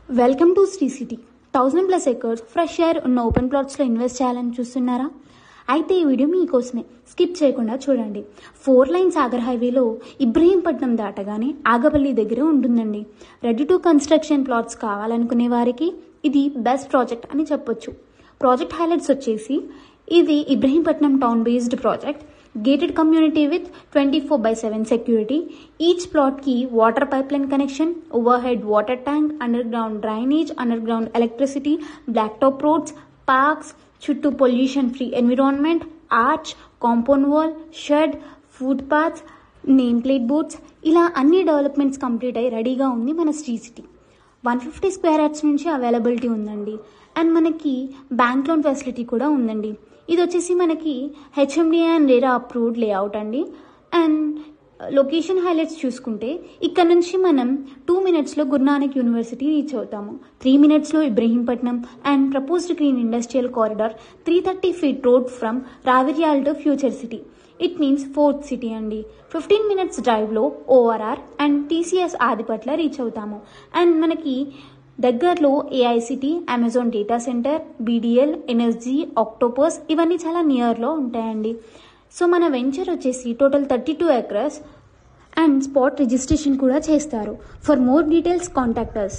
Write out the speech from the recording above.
Welcome to Sri City. 1000+ acres fresh air ఉన్న open ప్లాట్స్లో invest చేయాలని చూస్తున్నారా? అయితే ఈ వీడియో మీకోసమే, స్కిప్ చేయకుండా చూడండి. 4 లైన్ సాగర్ హైవేలో ఇబ్రహీంపట్నం దాటగానే ఆగపల్లి దగ్గర ఉంటుందండి. రెడీ టు కన్స్ట్రక్షన్ ప్లాట్స్ కావాలనుకునే వారికి ఇది బెస్ట్ ప్రాజెక్ట్ అని చెప్పొచ్చు. ప్రాజెక్ట్ హైలైట్స్ వచ్చేసి, ఇది Ibrahimpatnam town based project, gated community with 24/7 security. Each plot की water pipeline connection, overhead water tank, underground drainage, underground electricity, blacktop roads, parks, చుట్టూ pollution free environment, arch, compound wall, shed, foot paths, name plate boards, ఇలా అన్ని developments complete అయ్యి రెడీగా ఉంది మన Shri city. 150 square yards నుంచి availability ఉందండి. And మనకి బ్యాంక్ లోన్ ఫెసిలిటీ కూడా ఉందండి. ఇది వచ్చేసి మనకి HMDA and RERA approved layout అండి. అండ్ లొకేషన్ హైలైట్స్ చూసుకుంటే, ఇక్కడ నుంచి మనం 2 minutesలో గురునానక్ యూనివర్సిటీ రీచ్ అవుతాము. 3 minutesలో Ibrahimpatnam and proposed green industrial corridor, 330 feet road from Raviryal to future city. It means 4th city అండి. 15 minutes డ్రైవ్లో ORR and TCS Adibatla reach అవుతాము. అండ్ మనకి దగ్గరలో AICT, Amazon data centre, BDL, NSG, Octopus ఇవన్నీ చాలా నియర్లో ఉంటాయండి. సో మన వెంచర్ వచ్చేసి total 32 acres and spot registration కూడా చేస్తారు. For more details contact us.